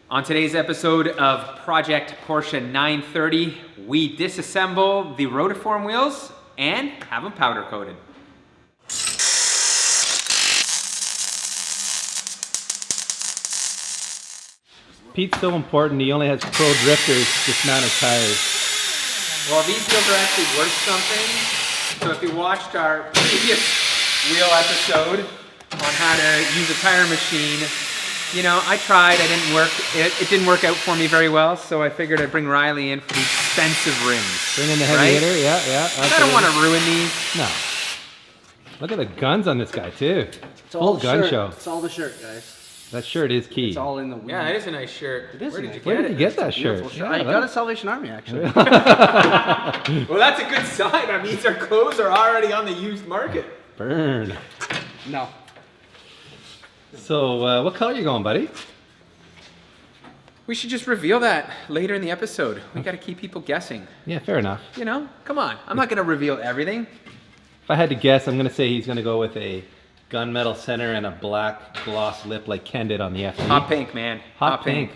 On today's episode of Project Porsche 930, we disassemble the Rotiform wheels and have them powder coated. Pete's so important, he only has pro drifters dismount his tires. Well, these wheels are actually worth something. So if you watched our previous wheel episode on how to use a tire machine, you know, I tried, I didn't work, it didn't work out for me very well, so I figured I'd bring Riley in for the expensive rims. Bring in the heavy hitter, yeah. I don't want to ruin these. No. Look at the guns on this guy too. It's all Full gun shirt. show. It's all the shirt, guys. That shirt is key. It's all in the wheel. Yeah, it is a nice shirt. It is Where a did you nice get Where did it? you get that shirt? Beautiful shirt. I got it Salvation Army, actually. Well, that's a good sign. That means our clothes are already on the used market. Burn. No. So, what color are you going, buddy? We should just reveal that later in the episode. We got to keep people guessing. Yeah, fair enough. You know, come on. I'm not going to reveal everything. If I had to guess, I'm going to say he's going to go with a gunmetal center and a black gloss lip like Ken did on the FD. Hot pink, man. Hot pink.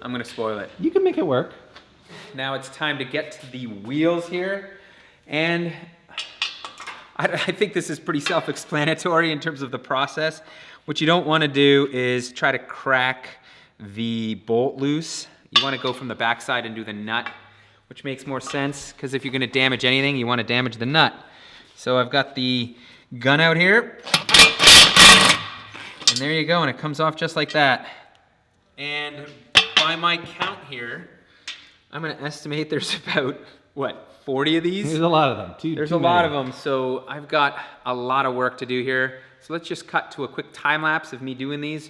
I'm going to spoil it. You can make it work. Now it's time to get to the wheels here. And I think this is pretty self-explanatory in terms of the process. What you don't want to do is try to crack the bolt loose. You want to go from the backside and do the nut, which makes more sense because if you're going to damage anything, you want to damage the nut. So I've got the gun out here. And there you go, and it comes off just like that. And by my count here, I'm going to estimate there's about, what, 40 of these? There's a lot of them. There's a lot of them, so I've got a lot of work to do here. So let's just cut to a quick time lapse of me doing these.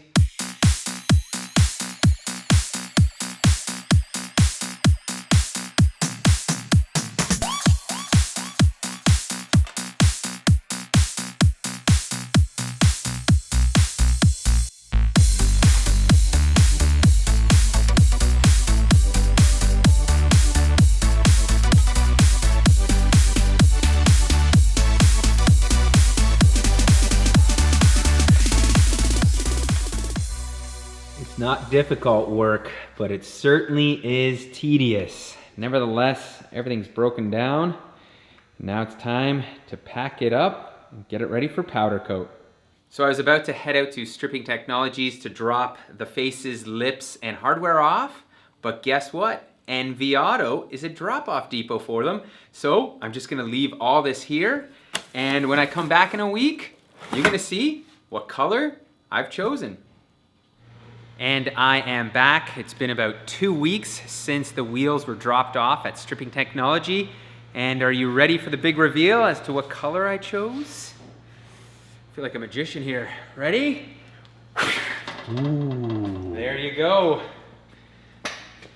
Not difficult work, but it certainly is tedious. Nevertheless, everything's broken down. Now it's time to pack it up and get it ready for powder coat. So I was about to head out to Stripping Technologies to drop the faces, lips, and hardware off, but guess what? NV Auto is a drop-off depot for them. So I'm just gonna leave all this here, and when I come back in a week, you're gonna see what color I've chosen. And I am back. It's been about 2 weeks since the wheels were dropped off at Stripping Technology. And are you ready for the big reveal as to what color I chose? I feel like a magician here. Ready? Ooh. There you go.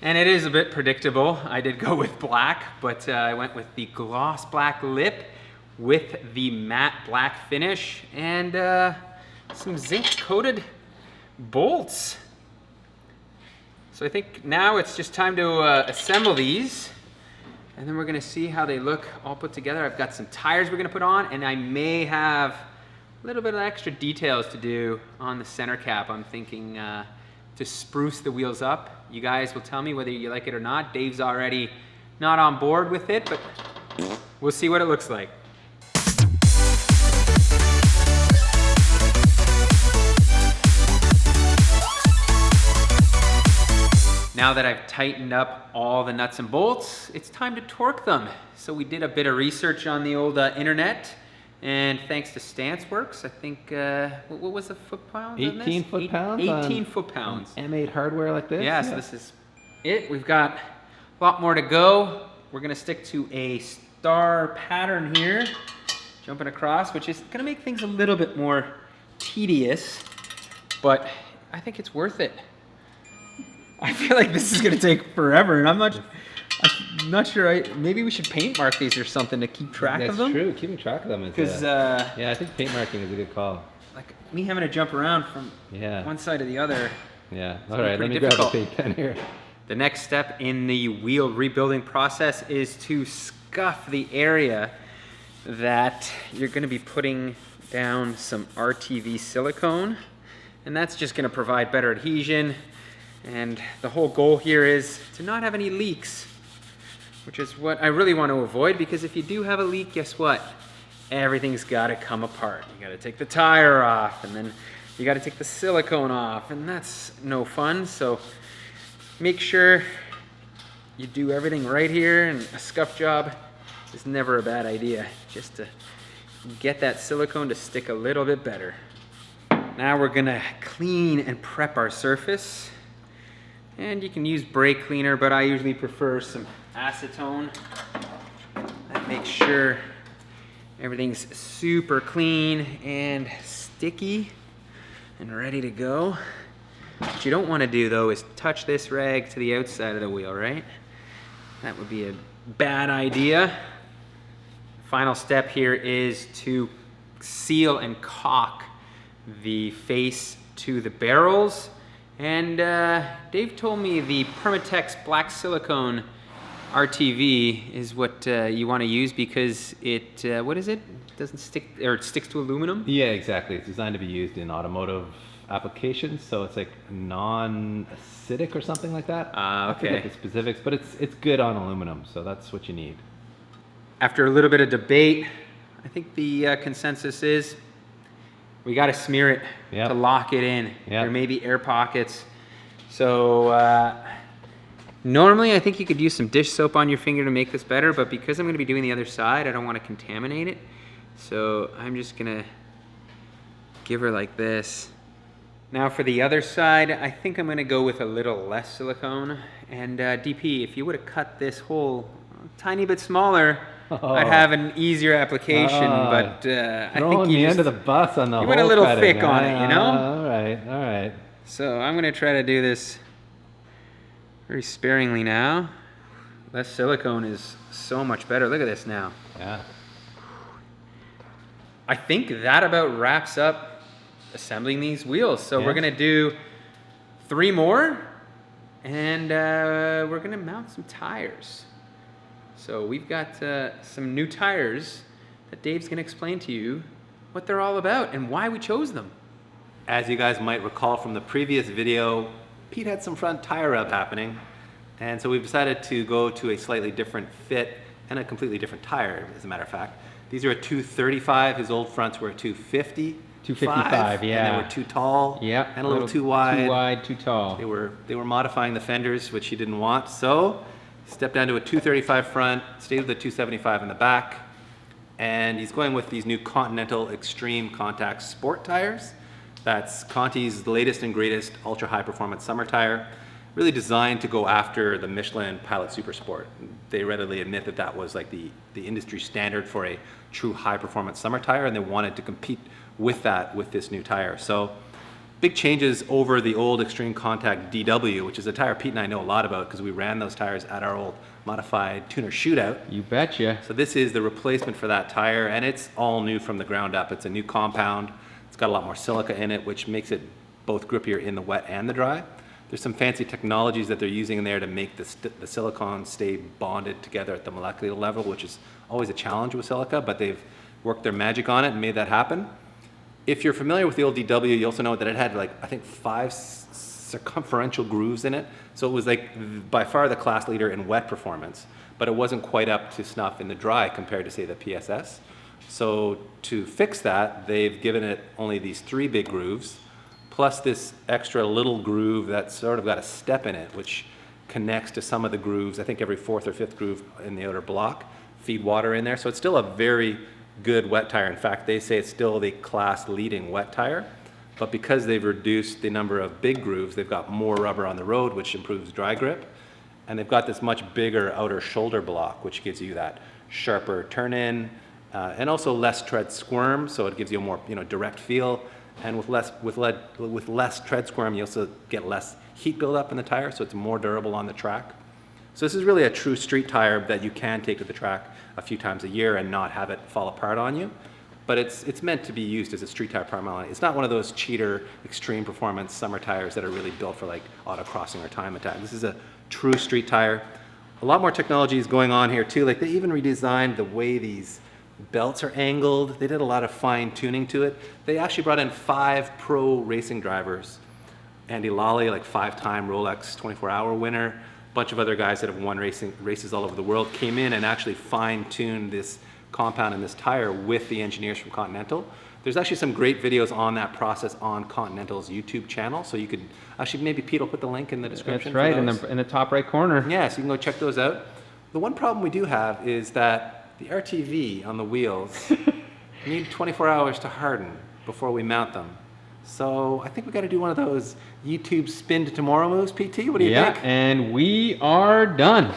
And it is a bit predictable. I did go with black, but I went with the gloss black lip with the matte black finish and some zinc coated bolts. So I think now it's just time to assemble these, and then we're gonna see how they look all put together. I've got some tires we're gonna put on, and I may have a little bit of extra details to do on the center cap. I'm thinking to spruce the wheels up. You guys will tell me whether you like it or not. Dave's already not on board with it, but we'll see what it looks like. Now that I've tightened up all the nuts and bolts, it's time to torque them. So we did a bit of research on the old internet, and thanks to StanceWorks, I think, what was the foot-pounds on this? 18 foot-pounds? 18 foot-pounds. M8 hardware like this? Yeah, so this is it. We've got a lot more to go. We're gonna stick to a star pattern here, jumping across, which is gonna make things a little bit more tedious, but I think it's worth it. I feel like this is gonna take forever, and I'm not sure. Maybe we should paint mark these or something to keep track of them. That's true. Keeping track of them is. Because yeah, I think paint marking is a good call. like me having to jump around from one side to the other. Yeah. All right. Let me grab the paint pen here. The next step in the wheel rebuilding process is to scuff the area that you're going to be putting down some RTV silicone, and that's just going to provide better adhesion. And the whole goal here is to not have any leaks, which is what I really want to avoid, because if you do have a leak, guess what? Everything's got to come apart. You got to take the tire off, and then you got to take the silicone off, and that's no fun. So make sure you do everything right here, and a scuff job is never a bad idea, just to get that silicone to stick a little bit better. Now we're gonna clean and prep our surface. And you can use brake cleaner, but I usually prefer some acetone. That makes sure everything's super clean and sticky and ready to go. What you don't want to do though is touch this rag to the outside of the wheel, right? That would be a bad idea. Final step here is to seal and caulk the face to the barrels. And Dave told me the Permatex black silicone RTV is what you want to use, because it, what is it? Doesn't stick, or it sticks to aluminum? Yeah, exactly. It's designed to be used in automotive applications, so it's like non-acidic or something like that. Okay. I forget the specifics, but it's good on aluminum, so that's what you need. After a little bit of debate, I think the consensus is we got to smear it to lock it in. There may be air pockets. So normally I think you could use some dish soap on your finger to make this better, but because I'm going to be doing the other side, I don't want to contaminate it. So I'm just going to give her like this. Now for the other side, I think I'm going to go with a little less silicone. And DP, if you would have cut this hole a tiny bit smaller, I'd have an easier application, but I think you under the bus on the you went a little thick on it, you know? All right. So I'm gonna try to do this very sparingly now. Less silicone is so much better. Look at this now. Yeah. I think that about wraps up assembling these wheels. So we're gonna do 3 more, and we're gonna mount some tires. So we've got some new tires that Dave's gonna explain to you what they're all about and why we chose them. As you guys might recall from the previous video, Pete had some front tire rub happening, and so we've decided to go to a slightly different fit and a completely different tire, as a matter of fact. These are a 235, his old fronts were a 250. 255, yeah. And they were too tall, yeah, and a little too wide. Too wide, too tall. They were modifying the fenders, which he didn't want, so stepped down to a 235 front, stayed with the 275 in the back, and he's going with these new Continental Extreme Contact Sport tires. That's Conti's latest and greatest ultra high performance summer tire, really designed to go after the Michelin Pilot Super Sport. They readily admit that that was like the industry standard for a true high performance summer tire, and they wanted to compete with that with this new tire. So big changes over the old Extreme Contact DW, which is a tire Pete and I know a lot about because we ran those tires at our old modified tuner shootout. You betcha. So this is the replacement for that tire, and it's all new from the ground up. It's a new compound. It's got a lot more silica in it, which makes it both grippier in the wet and the dry. There's some fancy technologies that they're using in there to make the silicone stay bonded together at the molecular level, which is always a challenge with silica, but they've worked their magic on it and made that happen. If you're familiar with the old DW, you also know that it had like, I think 5 circumferential grooves in it. So it was like by far the class leader in wet performance, but it wasn't quite up to snuff in the dry compared to say the PSS. So to fix that, they've given it only these 3 big grooves, plus this extra little groove that's sort of got a step in it, which connects to some of the grooves. I think every 4th or 5th groove in the outer block feed water in there. So it's still a very good wet tire. In fact, they say it's still the class leading wet tire, but because they've reduced the number of big grooves, they've got more rubber on the road, which improves dry grip. And they've got this much bigger outer shoulder block, which gives you that sharper turn in, and also less tread squirm. So it gives you a more direct feel. And with less tread squirm, you also get less heat buildup in the tire, so it's more durable on the track. So this is really a true street tire that you can take to the track a few times a year and not have it fall apart on you. But it's meant to be used as a street tire primarily. It's not one of those cheater extreme performance summer tires that are really built for like autocrossing or time attack. This is a true street tire. A lot more technology is going on here too. Like they even redesigned the way these belts are angled. They did a lot of fine tuning to it. They actually brought in 5 pro racing drivers Andy Lally, like 5-time Rolex 24-hour winner. A bunch of other guys that have won races all over the world came in and actually fine-tuned this compound and this tire with the engineers from Continental. There's actually some great videos on that process on Continental's YouTube channel, so you could actually, maybe Pete will put the link in the description. That's right, in the top right corner. Yeah, so you can go check those out. The one problem we do have is that the RTV on the wheels need 24 hours to harden before we mount them. So I think we got to do one of those YouTube spin to tomorrow moves, PT. What do you think? Yeah, and we are done.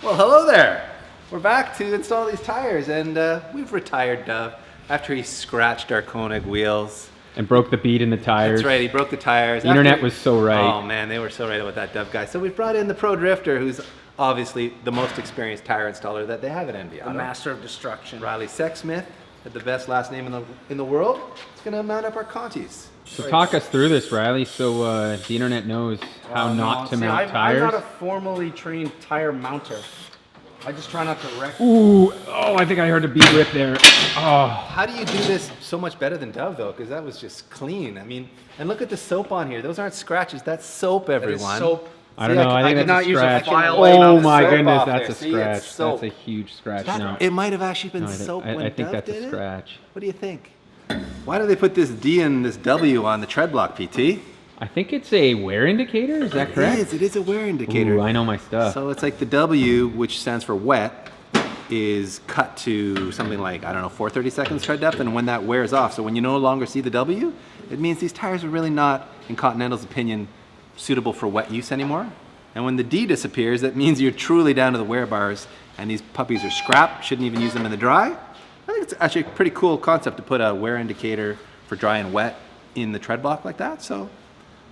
Well, hello there. We're back to install these tires, and we've retired Dove after he scratched our Koenig wheels. And broke the bead in the tires. That's right, he broke the tires. The internet was so right. Oh man, they were so right about that Dove guy. So we brought in the pro drifter, who's obviously the most experienced tire installer that they have at NV Auto. The master of destruction. Riley Sexsmith, had the best last name in the world. He's gonna mount up our Contis. So talk us through this, Riley, so the internet knows how not to mount tires. I'm not a formally trained tire mounter. I just try not to wreck. Ooh, oh, I think I heard a bead rip there. Oh. How do you do this so much better than Dove though? Because that was just clean. I mean, and look at the soap on here. Those aren't scratches. That's soap, everyone. That is soap. I don't know. I think did that's not a use a scratch. file Oh to my soap goodness, off that's there. a See, scratch. it's soap. That's a huge scratch. That- No. It might have actually been No, soap when I think Dove that's did a it. scratch. What do you think? Why do they put this D and this W on the tread block, PT? I think it's a wear indicator. Is that correct? It is a wear indicator. Ooh, I know my stuff. So it's like the W, which stands for wet, is cut to something like, I don't know, 430 seconds tread depth, and when that wears off, so when you no longer see the W, it means these tires are really not, in Continental's opinion, suitable for wet use anymore. And when the D disappears, that means you're truly down to the wear bars, and these puppies are scrap, shouldn't even use them in the dry. I think it's actually a pretty cool concept to put a wear indicator for dry and wet in the tread block like that, so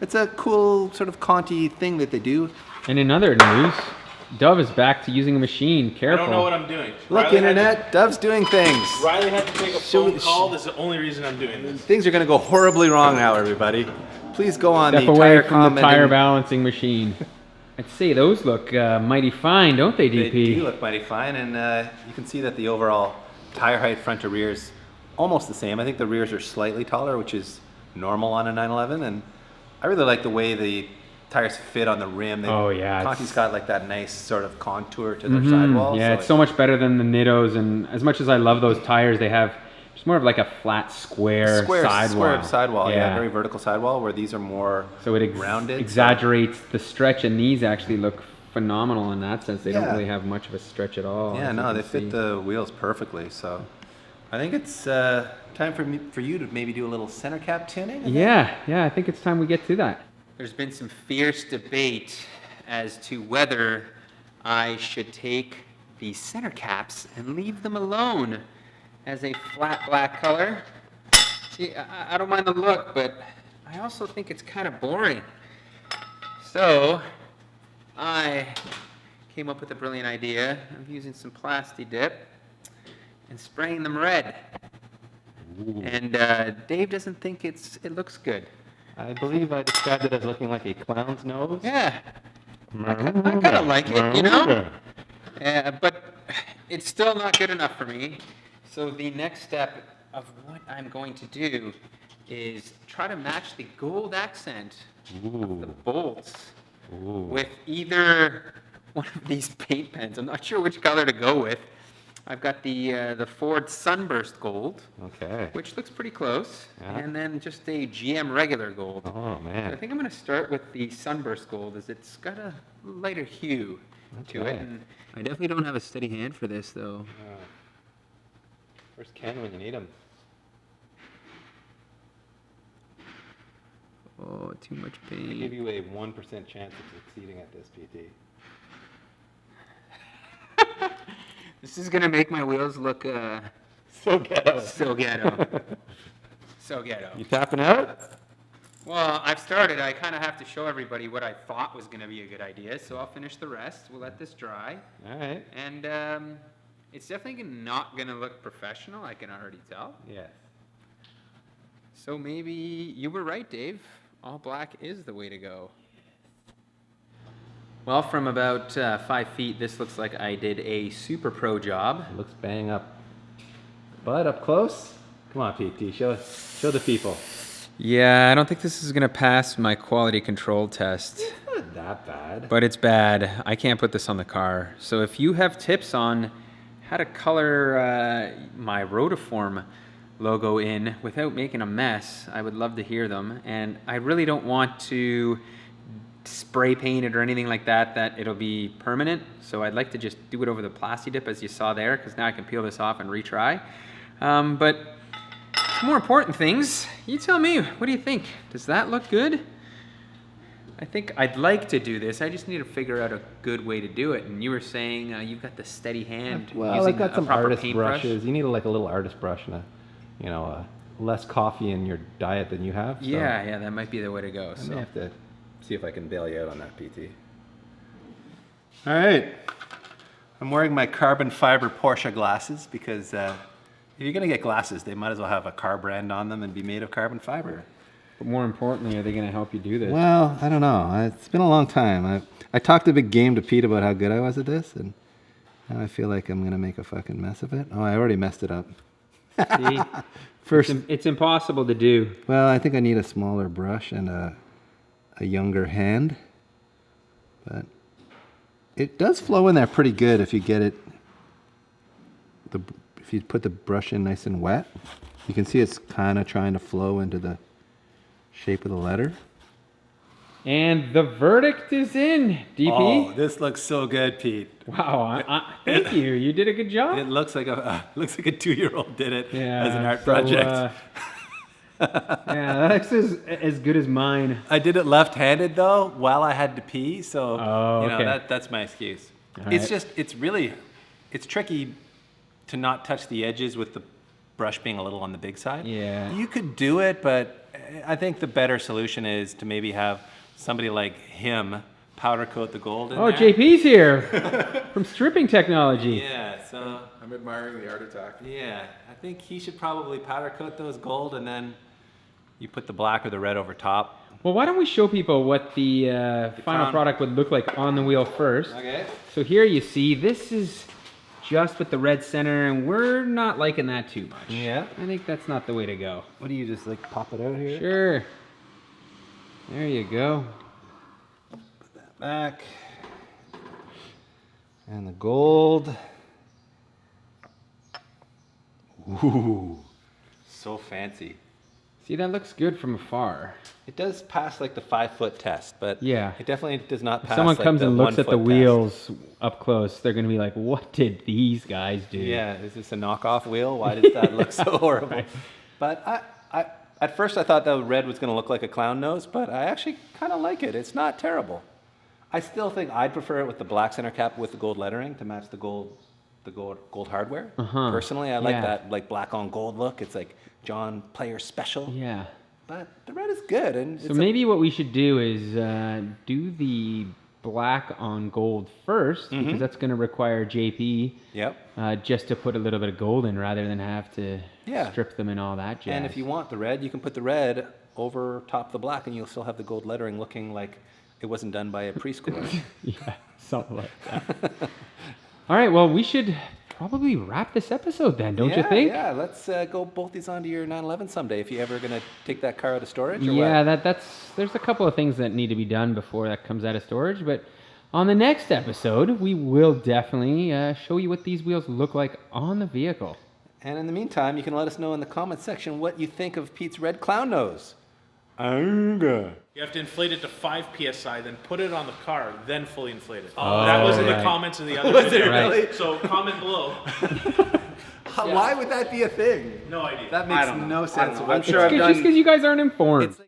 it's a cool sort of Conti thing that they do. And in other news, Dove is back to using a machine. Careful. I don't know what I'm doing. Look, Riley internet, Dove's doing things. Riley had to take a phone call. This is the only reason I'm doing this. Things are going to go horribly wrong now, everybody. Please go on Step the away tire from the comment tire and- balancing machine. I'd say those look mighty fine, don't they, They DP? do look mighty fine, and you can see that the overall tire height front to rear is almost the same. I think the rears are slightly taller, which is normal on a 911, and I really like the way the tires fit on the rim. Oh, yeah, Conti's it's- got like that nice sort of contour to their sidewall. Yeah, it's so much better than the Nittos, and as much as I love those tires, they have just more of like a flat square sidewall. Square sidewall, yeah, very vertical sidewall, where these are more So it rounded. exaggerates the stretch, and these actually look phenomenal in that sense. They don't Yeah. really have much of a stretch at all. Yeah, as you no, can they see. fit the wheels perfectly. So I think it's time for you to maybe do a little center cap tuning. Yeah, I think it's time we get to that. There's been some fierce debate as to whether I should take the center caps and leave them alone as a flat black color. See, I don't mind the look, but I also think it's kind of boring. So I came up with a brilliant idea of using some Plasti Dip and spraying them red. Ooh. And Dave doesn't think it looks good. I believe I described it as looking like a clown's nose. Yeah, I kind of like it, you know? But it's still not good enough for me. So the next step of what I'm going to do is try to match the gold accent of the bolts with either one of these paint pens. I'm not sure which color to go with. I've got the Ford Sunburst Gold, Okay. which looks pretty close, Yeah. and then just a GM regular gold. Oh man. I think I'm going to start with the Sunburst Gold, as it's got a lighter hue to Okay. it. And I definitely don't have a steady hand for this, though. Where's Ken when you need him? Oh, too much I give pain. you a 1% chance of succeeding at this, PT. This is going to make my wheels look So ghetto. so ghetto. So ghetto. You tapping out? Well, I've started. I kind of have to show everybody what I thought was going to be a good idea, so I'll finish the rest. We'll let this dry. All right. And it's definitely not going to look professional, I can already tell. Yes. So maybe you were right, Dave. All black is the way to go. Well, from about 5 feet, this looks like I did a super pro job. It looks bang up. But up close? Come on, PT. Show the people. Yeah, I don't think this is gonna pass my quality control test, Not that bad. but it's bad. I can't put this on the car. So if you have tips on how to color my Rotiform logo in without making a mess, I would love to hear them. And I really don't want to spray paint it or anything like that it'll be permanent. So I'd like to just do it over the Plasti Dip as you saw there, because now I can peel this off and retry. But more important things, you tell me, what do you think? Does that look good? I think I'd like to do this. I just need to figure out a good way to do it. And you were saying you've got the steady hand Well, using I've got a some proper artist paintbrush. brushes. You need like a little artist brush and less coffee in your diet than you have. So Yeah, that might be the way to go. I So may have to see if I can bail you out on that, PT. All right. I'm wearing my carbon fiber Porsche glasses because if you're going to get glasses, they might as well have a car brand on them and be made of carbon fiber. But more importantly, are they going to help you do this? Well, I don't know. It's been a long time. I talked a big game to Pete about how good I was at this, and now I feel like I'm going to make a fucking mess of it. Oh, I already messed it up. See? First, It's impossible to do. well, I think I need a smaller brush and a younger hand. But it does flow in there pretty good if you get it, if you put the brush in nice and wet. You can see it's kind of trying to flow into the shape of the letter. And the verdict is in, DP. Oh, this looks so good, Pete. Wow, thank you. You did a good job. It looks like a 2-year-old did it Yeah, as an art so, project. yeah, that's as good as mine. I did it left-handed though, while I had to pee, so okay. that's my excuse. All It's right. just it's tricky to not touch the edges with the brush being a little on the big side. Yeah. You could do it, but I think the better solution is to maybe have somebody like him powder coat the gold in Oh, there. JP's here from Stripping Technology. Yeah, so I'm admiring the art attack. yeah, I think he should probably powder coat those gold, and then you put the black or the red over top. Well, why don't we show people what the final crown. product would look like on the wheel first. Okay. So here you see, this is just with the red center, and we're not liking that too much. Yeah. I think that's not the way to go. What do you just like pop it out here? Sure. There you go. Back. And the gold. Ooh. So fancy. See, that looks good from afar. It does pass like the 5-foot test, but Yeah. it definitely does not If pass someone like comes the and looks at the 1-foot test. wheels up close, they're going to be like, what did these guys do? Yeah, is this a knockoff wheel? Why does that look so horrible? Right. But I at first I thought the red was going to look like a clown nose, but I actually kind of like it. It's not terrible. I still think I'd prefer it with the black center cap with the gold lettering to match the gold hardware. Uh-huh. Personally, I like Yeah. that like black on gold look. It's like John Player special. Yeah. But the red is good, and So maybe what we should do is do the black on gold first, because that's going to require JP Yep. just to put a little bit of gold in rather than have to Yeah. strip them and all that jazz. And if you want the red, you can put the red over top the black, and you'll still have the gold lettering looking like it wasn't done by a preschooler. Yeah, something like that. All right, well, we should probably wrap this episode then, don't you think? Yeah, let's go bolt these onto your 911 someday if you ever gonna take that car out of storage. Or Yeah, what? there's a couple of things that need to be done before that comes out of storage, but on the next episode, we will definitely show you what these wheels look like on the vehicle. And in the meantime, you can let us know in the comment section what you think of Pete's red clown nose. Anger. You have to inflate it to 5 psi, then put it on the car, then fully inflate it. Oh, that was in right. the comments of the other Was it video. really? So comment below. Why would that be a thing? No idea. That I makes don't know. no I sense. don't know. I'm It's sure I've just done. because you guys aren't informed. It's like